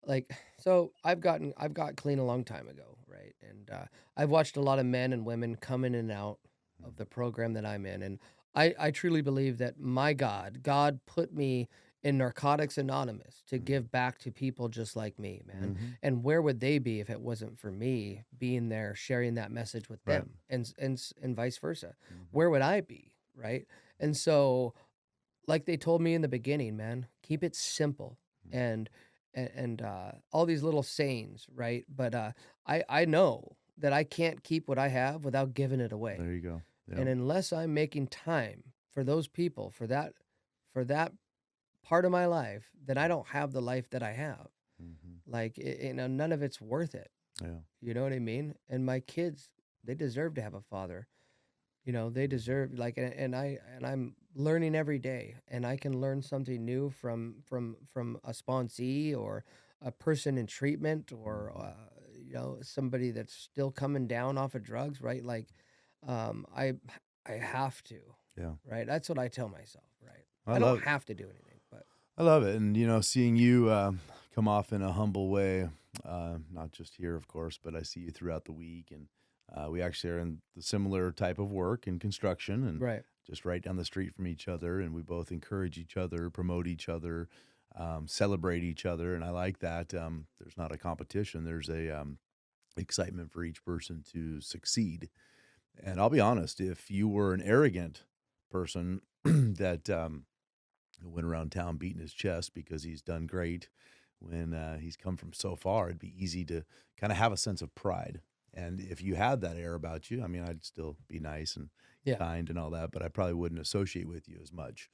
Like so I've got clean a long time ago, right? And I've watched a lot of men and women come in and out of the program that I'm in, and I truly believe that my God put me in Narcotics Anonymous to Mm-hmm. give back to people just like me, man. Mm-hmm. And where would they be if it wasn't for me being there sharing that message with Right. them and vice versa? Mm-hmm. Where would I be, right? And so like they told me in the beginning, man, keep it simple and all these little sayings, right? But I know that I can't keep what I have without giving it away. There you go. Yeah. And unless I'm making time for those people, for that part of my life, then I don't have the life that I have. Mm-hmm. Like none of it's worth it. Yeah. You know what I mean? And my kids, they deserve to have a father. They Mm-hmm. deserve like and I'm learning every day and I can learn something new from a sponsee or a person in treatment or Mm-hmm. somebody that's still coming down off of drugs, right? Like um I I have to, Yeah. right? That's what I tell myself, right? I I don't love have to do anything, but I love it, and seeing you come off in a humble way, not just here, of course, but I see you throughout the week, and we actually are in the similar type of work in construction, and right. just right down the street from each other, and we both encourage each other, promote each other, celebrate each other, and I like that. There's not a competition. There's a excitement for each person to succeed. And I'll be honest, if you were an arrogant person that went around town beating his chest because he's done great when he's come from so far, it'd be easy to kind of have a sense of pride. And if you had that air about you, I mean, I'd still be nice and Yeah. kind and all that, but I probably wouldn't associate with you as much.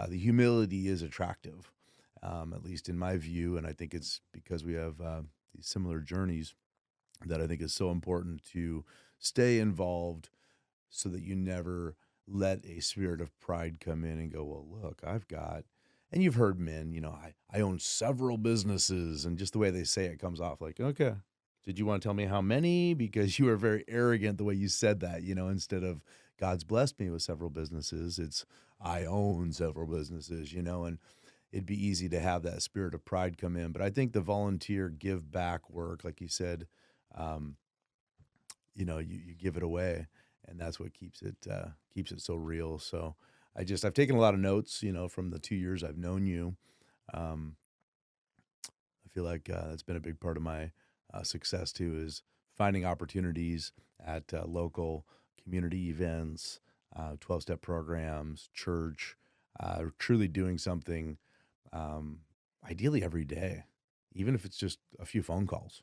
The humility is attractive, at least in my view. And I think it's because we have these similar journeys that I think is so important to stay involved so that you never let a spirit of pride come in and go, well, look, I've got, and you've heard men, I own several businesses, and just the way they say it comes off like, okay, did you want to tell me how many? Because you were very arrogant the way you said that, instead of God's blessed me with several businesses, it's I own several businesses, and it'd be easy to have that spirit of pride come in. But I think the volunteer give back work, like you said, um, you give it away, and that's what keeps it so real. So I've taken a lot of notes, from the 2 years I've known you. Um, I feel like that's been a big part of my success too, is finding opportunities at local community events, 12-step programs, church, truly doing something, um, ideally every day, even if it's just a few phone calls,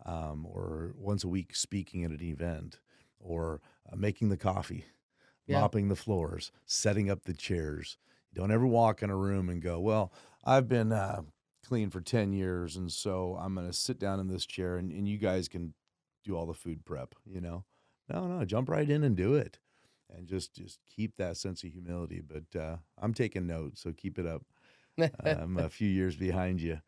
or once a week speaking at an event, or making the coffee, Yeah. mopping the floors, setting up the chairs. Don't ever walk in a room and go, well, I've been clean for 10 years, and so I'm going to sit down in this chair and you guys can do all the food prep, you know? No, no, jump right in and do it. And just keep that sense of humility. But I'm taking notes, so keep it up. I'm a few years behind you.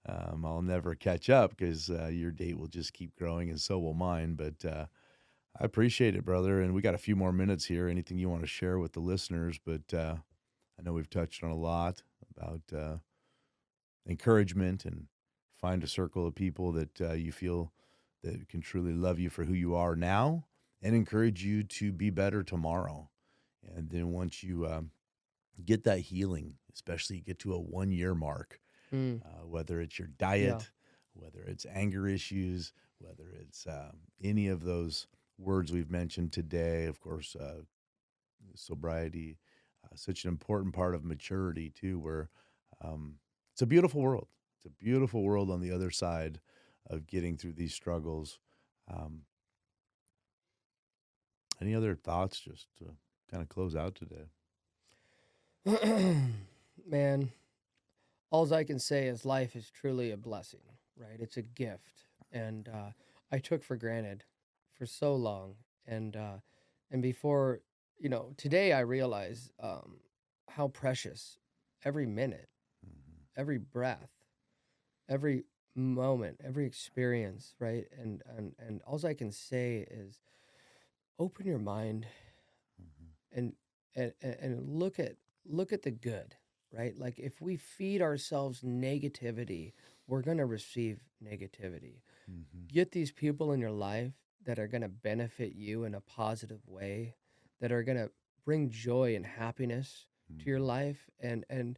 I'll never catch up because your date will just keep growing, and so will mine. But I appreciate it, brother. And we got a few more minutes here. Anything you want to share with the listeners? But I know we've touched on a lot about encouragement and find a circle of people that you feel that can truly love you for who you are now and encourage you to be better tomorrow. And then once you get that healing, especially get to a 1 year mark, Mm, whether it's your yeah. diet, whether it's anger issues, whether it's any of those words we've mentioned today, of course, sobriety, such an important part of maturity too, where um, it's a beautiful world. It's a beautiful world on the other side of getting through these struggles. Um, any other thoughts just to kind of close out today? Man, all I can say is life is truly a blessing, right? It's a gift, and I took for granted for so long, and and before, today I realize how precious every minute, Hmm. every breath, every moment, every experience, right? And all I can say is open your mind Hmm. and and look at the good, right? Like if we feed ourselves negativity, we're going to receive negativity. Hmm. Get these people in your life that are going to benefit you in a positive way, that are going to bring joy and happiness to your Hmm. life, and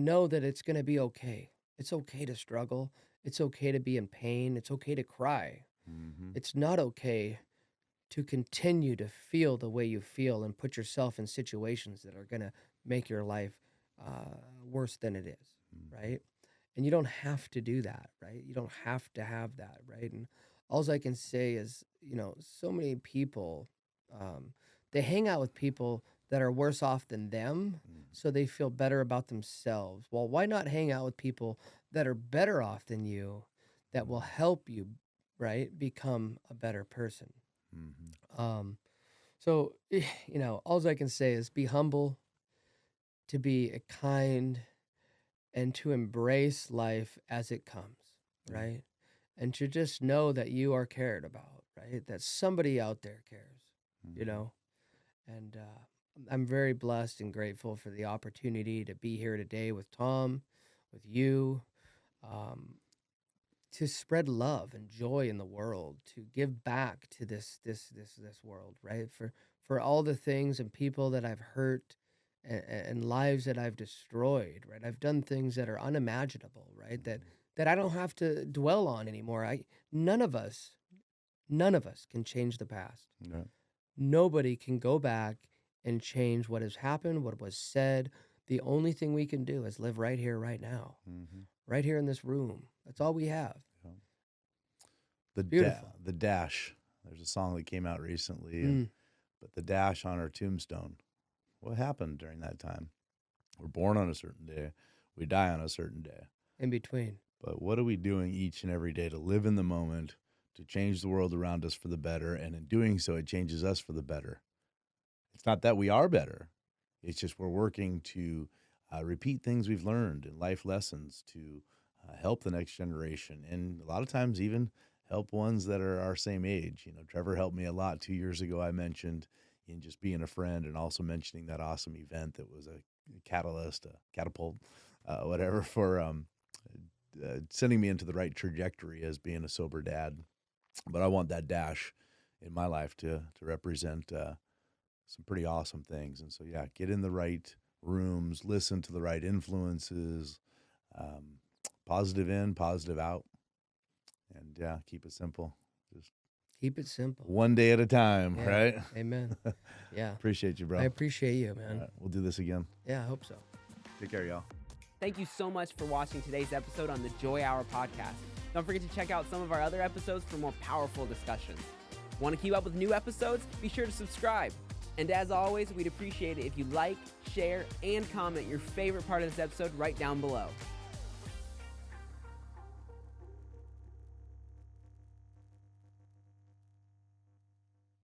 know that it's going to be okay. It's okay to struggle. It's okay to be in pain. It's okay to cry. Hmm. It's not okay to continue to feel the way you feel and put yourself in situations that are going to make your life worse than it is, Hmm. right? And you don't have to do that, right? You don't have to have that, right? And all I can say is, so many people, um, they hang out with people that are worse off than them, so they feel better about themselves. Well, why not hang out with people that are better off than you, that will help you, right, become a better person? Hmm. Um, so, all I can say is be humble, to be kind, and to embrace life as it comes, Yeah. right? And to just know that you are cared about, right? That somebody out there cares, you Hmm. know? And I'm very blessed and grateful for the opportunity to be here today with Tom, with you. Um, to spread love and joy in the world, to give back to this world, right? For all the things and people that I've hurt, and lives that I've destroyed, right? I've done things that are unimaginable, right? That I don't have to dwell on anymore. I none of us can change the past. Yeah. Nobody can go back and change what has happened, what was said. The only thing we can do is live right here, right now, Hmm. right here in this room. That's all we have. Yeah. It's beautiful. The dash. There's a song that came out recently, and Mm, but the dash on our tombstone. What happened during that time? We're born on a certain day, we die on a certain day. in between. But what are we doing each and every day to live in the moment, to change the world around us for the better? And in doing so, it changes us for the better. It's not that we are better, it's just we're working to repeat things we've learned and life lessons to help the next generation. And a lot of times, even help ones that are our same age. You know, Trevor helped me a lot 2 years ago, I mentioned, in just being a friend and also mentioning that awesome event that was a catalyst, a catapult, whatever, for sending me into the right trajectory as being a sober dad. But I want that dash in my life to represent some pretty awesome things. And so, yeah, get in the right rooms, listen to the right influences, um, positive in, positive out, and yeah, keep it simple. Just Keep it simple. One day at a time, Yeah. right? Amen. Yeah. Appreciate you, bro. I appreciate you, man. All right, we'll do this again. Yeah, I hope so. Take care, y'all. Thank you so much for watching today's episode on the Joy Hour podcast. Don't forget to check out some of our other episodes for more powerful discussions. Want to keep up with new episodes? Be sure to subscribe. And as always, we'd appreciate it if you like, share, and comment your favorite part of this episode right down below.